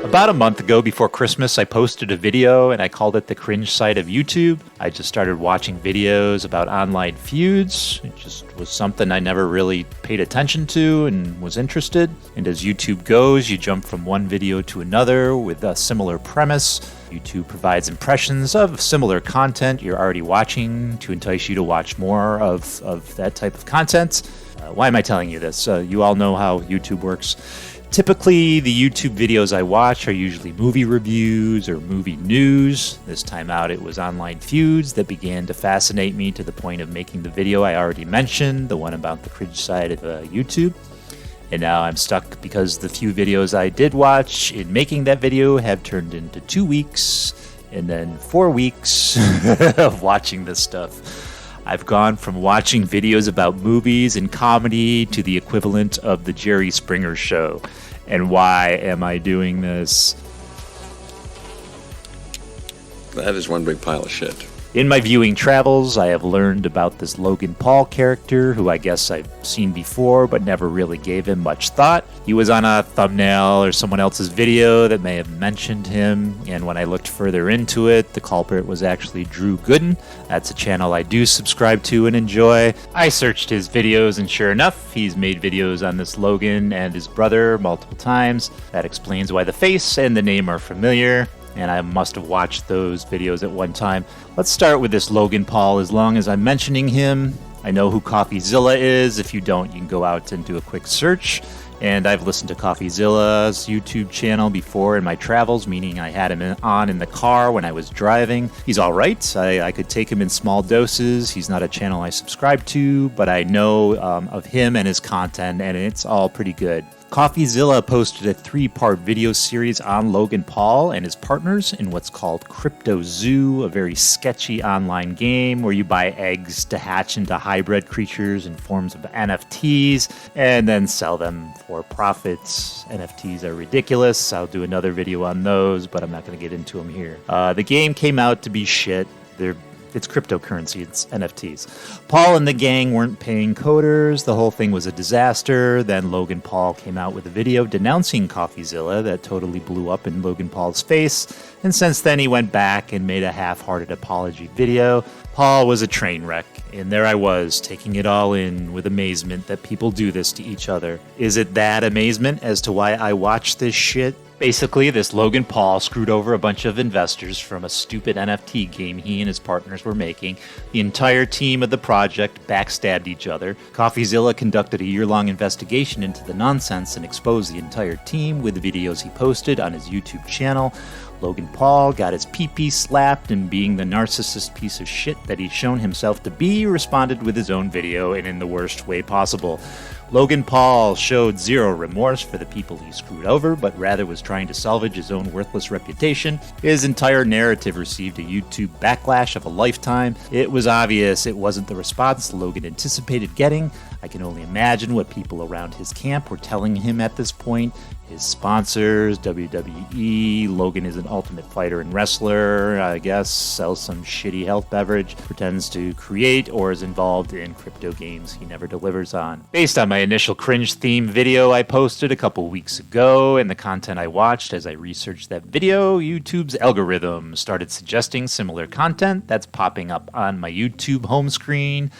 About a month ago before Christmas, I posted a video and I called it the cringe side of YouTube. I just started watching videos about online feuds. It just was something I never really paid attention to and was interested. And as YouTube goes, you jump from one video to another with a similar premise. YouTube provides impressions of similar content you're already watching to entice you to watch more of that type of content. Why am I telling you this? You all know how YouTube works. Typically, the YouTube videos I watch are usually movie reviews or movie news. This time out, it was online feuds that began to fascinate me to the point of making the video I already mentioned, the one about the cringe side of YouTube. And now I'm stuck because the few videos I did watch in making that video have turned into 2 weeks and then 4 weeks of watching this stuff. I've gone from watching videos about movies and comedy to the equivalent of the Jerry Springer Show. And why am I doing this? That is one big pile of shit. In my viewing travels, I have learned about this Logan Paul character, who I guess I've seen before, but never really gave him much thought. He was on a thumbnail or someone else's video that may have mentioned him, and when I looked further into it, the culprit was actually Drew Gooden. That's a channel I do subscribe to and enjoy. I searched his videos, and sure enough, he's made videos on this Logan and his brother multiple times. That explains why the face and the name are familiar, and I must have watched those videos at one time. Let's start with this Logan Paul. As long as I'm mentioning him, I know who CoffeeZilla is. If you don't, you can go out and do a quick search. And I've listened to CoffeeZilla's YouTube channel before in my travels, meaning I had him on in the car when I was driving. He's all right. I could take him in small doses. He's not a channel I subscribe to, but I know of him and his content, and it's all pretty good. CoffeeZilla posted a 3-part video series on Logan Paul and his partners in what's called Crypto Zoo, a very sketchy online game where you buy eggs to hatch into hybrid creatures in forms of NFTs and then sell them for profits. NFTs are ridiculous. I'll do another video on those, but I'm not going to get into them here. The game came out to be shit. It's cryptocurrency, it's NFTs. Paul and the gang weren't paying coders. The whole thing was a disaster. Then Logan Paul came out with a video denouncing CoffeeZilla that totally blew up in Logan Paul's face. And since then, he went back and made a half-hearted apology video. Paul was a train wreck, and there I was, taking it all in with amazement that people do this to each other. Is it that amazement as to why I watch this shit? Basically, this Logan Paul screwed over a bunch of investors from a stupid NFT game he and his partners were making. The entire team of the project backstabbed each other. CoffeeZilla conducted a year-long investigation into the nonsense and exposed the entire team with the videos he posted on his YouTube channel. Logan Paul got his pee-pee slapped, and being the narcissist piece of shit that he's shown himself to be, responded with his own video and in the worst way possible. Logan Paul showed zero remorse for the people he screwed over, but rather was trying to salvage his own worthless reputation. His entire narrative received a YouTube backlash of a lifetime. It was obvious it wasn't the response Logan anticipated getting. I can only imagine what people around his camp were telling him at this point. His sponsors, WWE, Logan is an ultimate fighter and wrestler, I guess, sells some shitty health beverage, pretends to create or is involved in crypto games he never delivers on. Based on my initial cringe theme video I posted a couple weeks ago and the content I watched as I researched that video, YouTube's algorithm started suggesting similar content that's popping up on my YouTube home screen.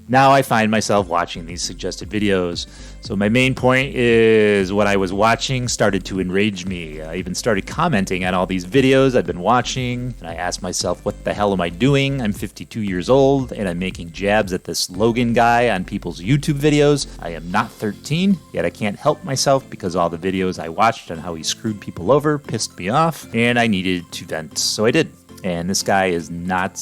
Now I find myself watching these suggested videos. So my main point is what I was watching started to enrage me. I even started commenting on all these videos I've been watching, and I asked myself, what the hell am I doing? I'm 52 years old, and I'm making jabs at this Logan guy on people's YouTube videos. I am not 13, yet I can't help myself because all the videos I watched on how he screwed people over pissed me off, and I needed to vent, so I did. And this guy is not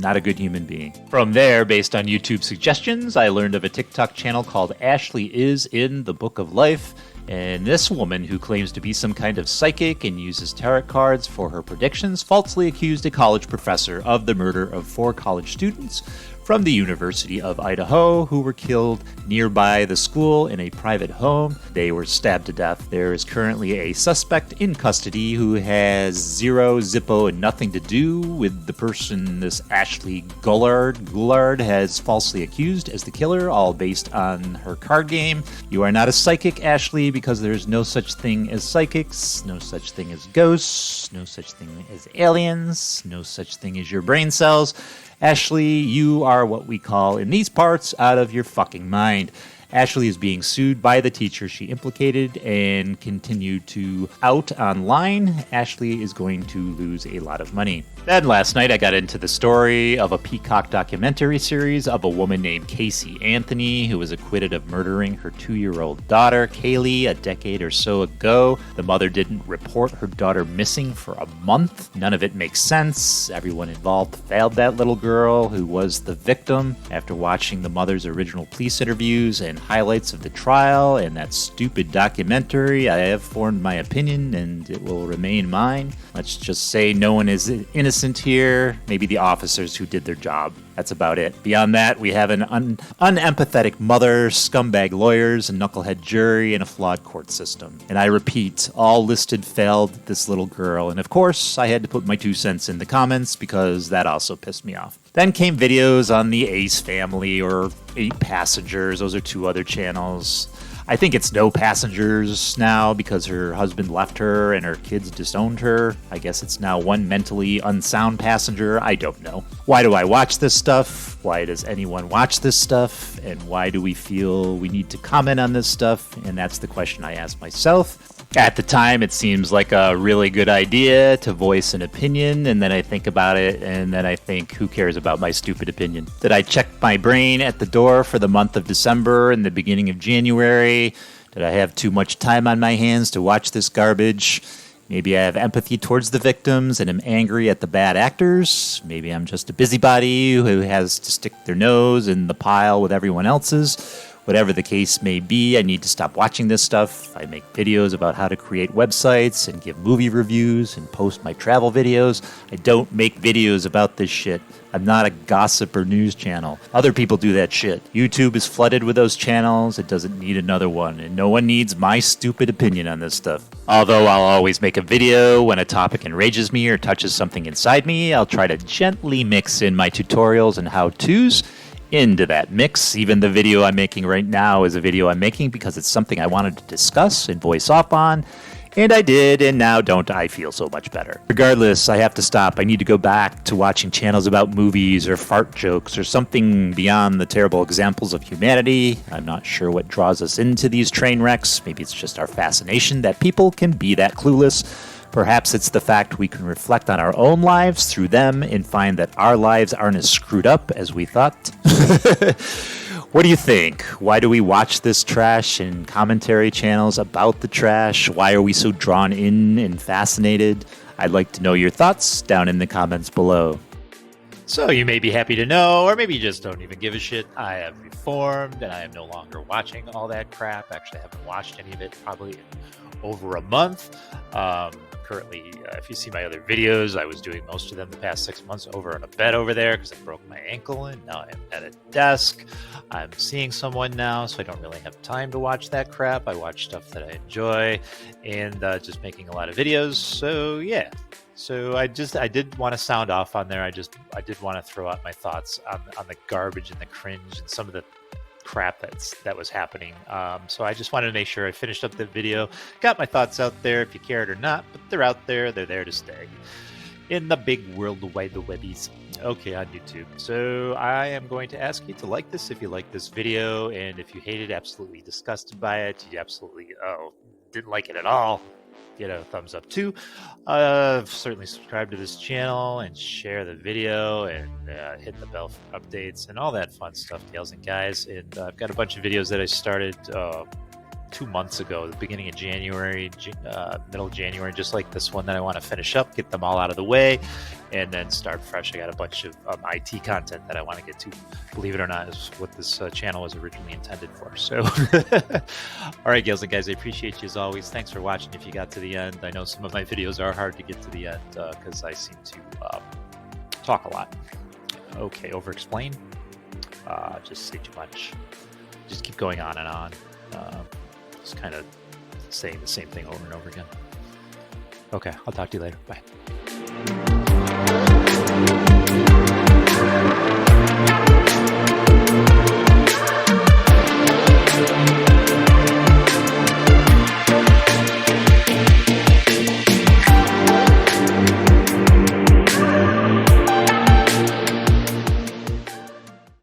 a good human being. From there, based on YouTube suggestions, I learned of a TikTok channel called Ashley Is in the Book of Life. And this woman, who claims to be some kind of psychic and uses tarot cards for her predictions, falsely accused a college professor of the murder of 4 college students. from the University of Idaho who were killed nearby the school in a private home. They were stabbed to death. There is currently a suspect in custody who has zero zippo and nothing to do with the person this Ashley Goulard has falsely accused as the killer, all based on her card game. You are not a psychic, Ashley, because there's no such thing as psychics, no such thing as ghosts, no such thing as aliens, no such thing as your brain cells. Ashley, you are what we call in these parts out of your fucking mind. Ashley is being sued by the teacher she implicated and continued to out online. Ashley is going to lose a lot of money. Then last night I got into the story of a Peacock documentary series of a woman named Casey Anthony who was acquitted of murdering her 2-year-old daughter, Kaylee, a decade or so ago. The mother didn't report her daughter missing for a month. None of it makes sense. Everyone involved failed that little girl who was the victim. After watching the mother's original police interviews and highlights of the trial and that stupid documentary, I have formed my opinion and it will remain mine. Let's just say no one is innocent here. Maybe the officers who did their job. That's about it. Beyond that, we have an unempathetic mother, scumbag lawyers, a knucklehead jury, and a flawed court system. And I repeat, all listed failed this little girl. And of course, I had to put my 2 cents in the comments because that also pissed me off. Then came videos on the Ace family or 8 Passengers. Those are 2 other channels. I think it's No Passengers now because her husband left her and her kids disowned her. I guess it's now one mentally unsound passenger. I don't know. Why do I watch this stuff? Why does anyone watch this stuff? And why do we feel we need to comment on this stuff? And that's the question I ask myself. At the time, it seems like a really good idea to voice an opinion, and then I think about it, and then I think, who cares about my stupid opinion? Did I check my brain at the door for the month of December and the beginning of January? Did I have too much time on my hands to watch this garbage? Maybe I have empathy towards the victims and am angry at the bad actors. Maybe I'm just a busybody who has to stick their nose in the pile with everyone else's. Whatever the case may be, I need to stop watching this stuff. I make videos about how to create websites and give movie reviews and post my travel videos. I don't make videos about this shit. I'm not a gossip or news channel. Other people do that shit. YouTube is flooded with those channels. It doesn't need another one. And no one needs my stupid opinion on this stuff. Although I'll always make a video when a topic enrages me or touches something inside me, I'll try to gently mix in my tutorials and how-tos into that mix. Even the video I'm making right now is a video I'm making because it's something I wanted to discuss and voice off on. And I did, and now don't I feel so much better. Regardless, I have to stop. I need to go back to watching channels about movies or fart jokes or something beyond the terrible examples of humanity. I'm not sure what draws us into these train wrecks. Maybe it's just our fascination that people can be that clueless. Perhaps it's the fact we can reflect on our own lives through them and find that our lives aren't as screwed up as we thought. What do you think? Why do we watch this trash and commentary channels about the trash? Why are we so drawn in and fascinated? I'd like to know your thoughts down in the comments below. So you may be happy to know, or maybe you just don't even give a shit. I have reformed and I am no longer watching all that crap. Actually, I haven't watched any of it probably in over a month. Currently, if you see my other videos, I was doing most of them the past 6 months over on a bed over there because I broke my ankle, and now I'm at a desk. I'm seeing someone now, so I don't really have time to watch that crap. I watch stuff that I enjoy and just making a lot of videos. So yeah. So I did want to sound off on there. I did want to throw out my thoughts on the garbage and the cringe and some of the crap that was happening. So I just wanted to make sure I finished up the video, got my thoughts out there if you cared or not, but they're out there, they're there to stay in the big world wide the webbies. Okay, on YouTube. So I am going to ask you to like this if you like this video, and if you hate it, absolutely disgusted by it, you absolutely didn't like it at all, get a thumbs up too. Certainly subscribe to this channel and share the video and hit the bell for updates and all that fun stuff, gals and guys. And I've got a bunch of videos that I started 2 months ago, the beginning of January, middle of January, just like this one that I want to finish up, get them all out of the way, and then start fresh. I got a bunch of IT content that I want to get to. Believe it or not, is what this channel was originally intended for. So, all right, gals and guys, I appreciate you as always. Thanks for watching if you got to the end. I know some of my videos are hard to get to the end because I seem to talk a lot. Okay, over-explain. just say too much. Just keep going on and on. Just kind of saying the same thing over and over again. Okay, I'll talk to you later. Bye.